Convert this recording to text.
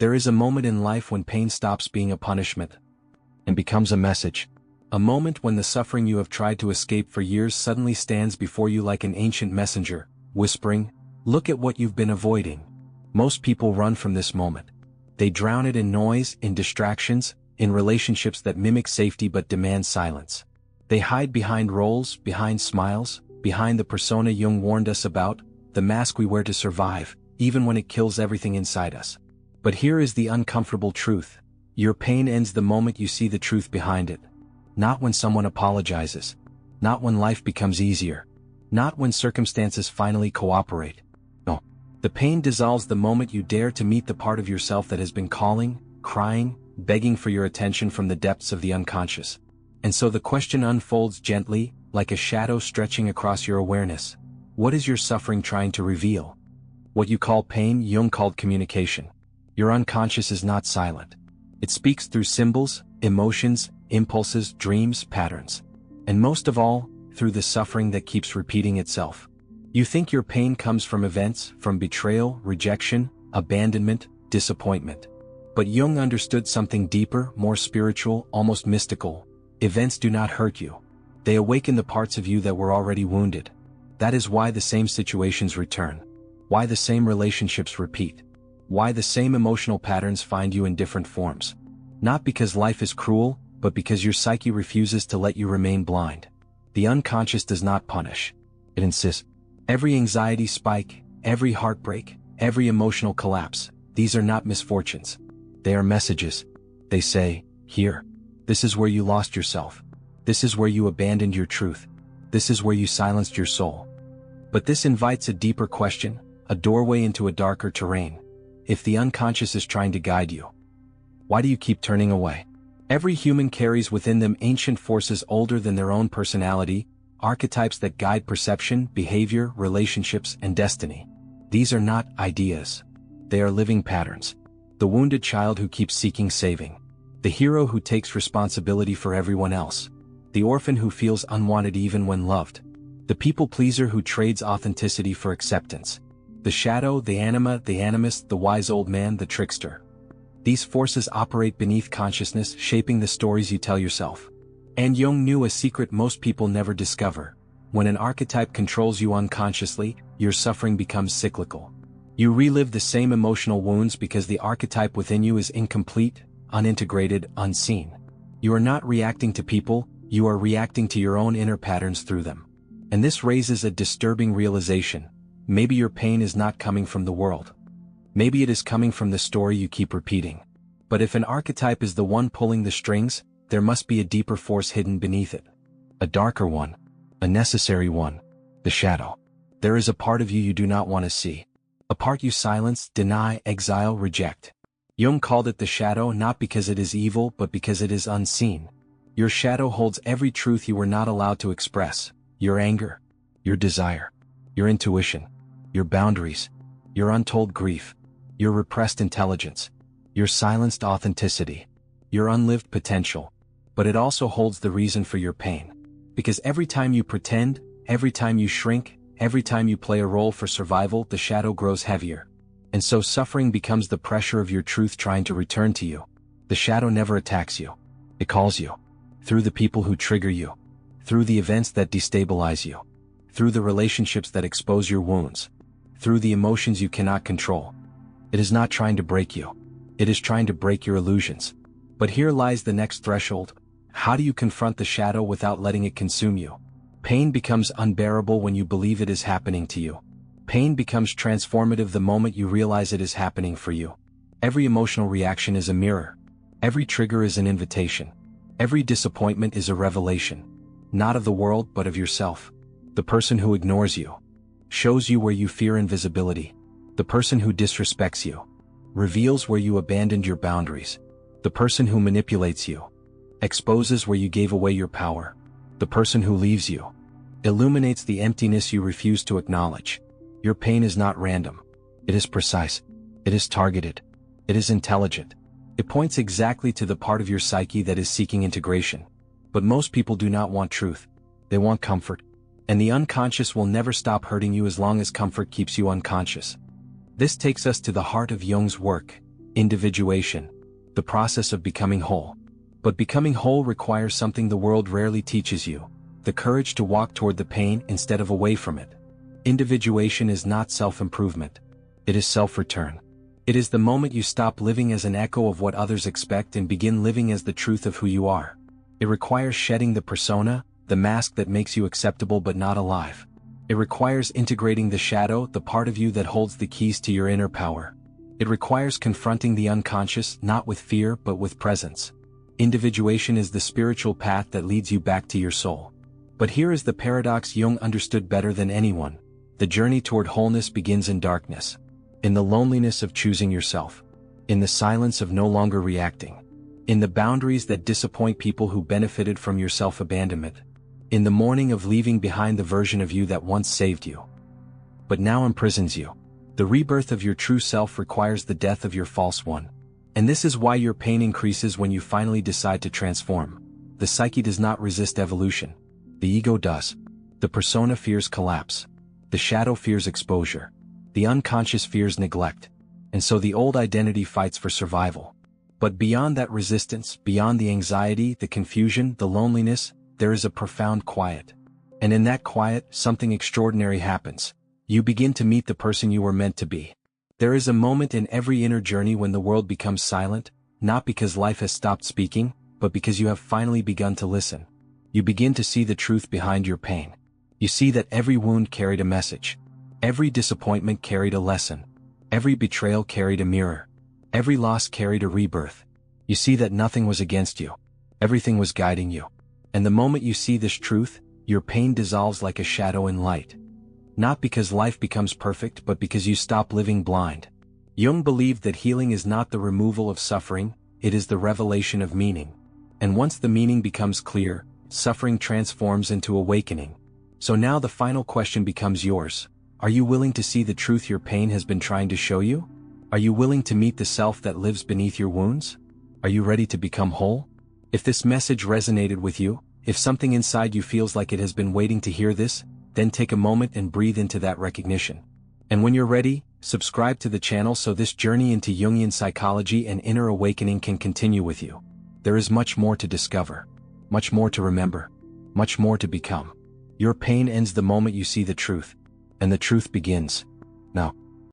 There is a moment in life when pain stops being a punishment and becomes a message. A moment when the suffering you have tried to escape for years suddenly stands before you like an ancient messenger, whispering, "Look at what you've been avoiding." Most people run from this moment. They drown it in noise, in distractions, in relationships that mimic safety but demand silence. They hide behind roles, behind smiles, behind the persona Jung warned us about, the mask we wear to survive, even when it kills everything inside us. But here is the uncomfortable truth. Your pain ends the moment you see the truth behind it. Not when someone apologizes. Not when life becomes easier. Not when circumstances finally cooperate. No. The pain dissolves the moment you dare to meet the part of yourself that has been calling, crying, begging for your attention from the depths of the unconscious. And so the question unfolds gently, like a shadow stretching across your awareness. What is your suffering trying to reveal? What you call pain, Jung called communication. Your unconscious is not silent. It speaks through symbols, emotions, impulses, dreams, patterns. And most of all, through the suffering that keeps repeating itself. You think your pain comes from events, from betrayal, rejection, abandonment, disappointment. But Jung understood something deeper, more spiritual, almost mystical. Events do not hurt you. They awaken the parts of you that were already wounded. That is why the same situations return. Why the same relationships repeat. Why the same emotional patterns find you in different forms. Not because life is cruel, but because your psyche refuses to let you remain blind. The unconscious does not punish. It insists. Every anxiety spike, every heartbreak, every emotional collapse, these are not misfortunes. They are messages. They say, here. This is where you lost yourself. This is where you abandoned your truth. This is where you silenced your soul. But this invites a deeper question, a doorway into a darker terrain. If the unconscious is trying to guide you, why do you keep turning away? Every human carries within them ancient forces older than their own personality, archetypes that guide perception, behavior, relationships, and destiny. These are not ideas. They are living patterns. The wounded child who keeps seeking saving. The hero who takes responsibility for everyone else. The orphan who feels unwanted even when loved. The people pleaser who trades authenticity for acceptance. The shadow, the anima, the animist, the wise old man, the trickster. These forces operate beneath consciousness, shaping the stories you tell yourself. And Jung knew a secret most people never discover. When an archetype controls you unconsciously, your suffering becomes cyclical. You relive the same emotional wounds because the archetype within you is incomplete, unintegrated, unseen. You are not reacting to people, you are reacting to your own inner patterns through them. And this raises a disturbing realization. Maybe your pain is not coming from the world. Maybe it is coming from the story you keep repeating. But if an archetype is the one pulling the strings, there must be a deeper force hidden beneath it. A darker one. A necessary one. The shadow. There is a part of you do not want to see. A part you silence, deny, exile, reject. Jung called it the shadow not because it is evil but because it is unseen. Your shadow holds every truth you were not allowed to express. Your anger. Your desire. Your intuition. Your boundaries. Your untold grief. Your repressed intelligence. Your silenced authenticity. Your unlived potential. But it also holds the reason for your pain. Because every time you pretend, every time you shrink, every time you play a role for survival, the shadow grows heavier. And so suffering becomes the pressure of your truth trying to return to you. The shadow never attacks you. It calls you. Through the people who trigger you. Through the events that destabilize you. Through the relationships that expose your wounds. Through the emotions you cannot control. It is not trying to break you. It is trying to break your illusions. But here lies the next threshold. How do you confront the shadow without letting it consume you? Pain becomes unbearable when you believe it is happening to you. Pain becomes transformative the moment you realize it is happening for you. Every emotional reaction is a mirror. Every trigger is an invitation. Every disappointment is a revelation. Not of the world but of yourself. The person who ignores you. Shows you where you fear invisibility. The person who disrespects you. Reveals where you abandoned your boundaries. The person who manipulates you. Exposes where you gave away your power. The person who leaves you. Illuminates the emptiness you refuse to acknowledge. Your pain is not random. It is precise. It is targeted. It is intelligent. It points exactly to the part of your psyche that is seeking integration. But most people do not want truth. They want comfort. And the unconscious will never stop hurting you as long as comfort keeps you unconscious. This takes us to the heart of Jung's work. Individuation. The process of becoming whole. But becoming whole requires something the world rarely teaches you: the courage to walk toward the pain instead of away from it. Individuation is not self-improvement. It is self-return. It is the moment you stop living as an echo of what others expect and begin living as the truth of who you are. It requires shedding the persona, the mask that makes you acceptable but not alive. It requires integrating the shadow, the part of you that holds the keys to your inner power. It requires confronting the unconscious, not with fear but with presence. Individuation is the spiritual path that leads you back to your soul. But here is the paradox Jung understood better than anyone: the journey toward wholeness begins in darkness. In the loneliness of choosing yourself. In the silence of no longer reacting. In the boundaries that disappoint people who benefited from your self-abandonment. In the mourning of leaving behind the version of you that once saved you, but now imprisons you. The rebirth of your true self requires the death of your false one. And this is why your pain increases when you finally decide to transform. The psyche does not resist evolution. The ego does. The persona fears collapse. The shadow fears exposure. The unconscious fears neglect. And so the old identity fights for survival. But beyond that resistance, beyond the anxiety, the confusion, the loneliness, there is a profound quiet. And in that quiet, something extraordinary happens. You begin to meet the person you were meant to be. There is a moment in every inner journey when the world becomes silent, not because life has stopped speaking, but because you have finally begun to listen. You begin to see the truth behind your pain. You see that every wound carried a message. Every disappointment carried a lesson. Every betrayal carried a mirror. Every loss carried a rebirth. You see that nothing was against you. Everything was guiding you. And the moment you see this truth, your pain dissolves like a shadow in light. Not because life becomes perfect, but because you stop living blind. Jung believed that healing is not the removal of suffering, it is the revelation of meaning. And once the meaning becomes clear, suffering transforms into awakening. So now the final question becomes yours. Are you willing to see the truth your pain has been trying to show you? Are you willing to meet the self that lives beneath your wounds? Are you ready to become whole? If this message resonated with you, if something inside you feels like it has been waiting to hear this, then take a moment and breathe into that recognition. And when you're ready, subscribe to the channel so this journey into Jungian psychology and inner awakening can continue with you. There is much more to discover, much more to remember, much more to become. Your pain ends the moment you see the truth, and the truth begins now.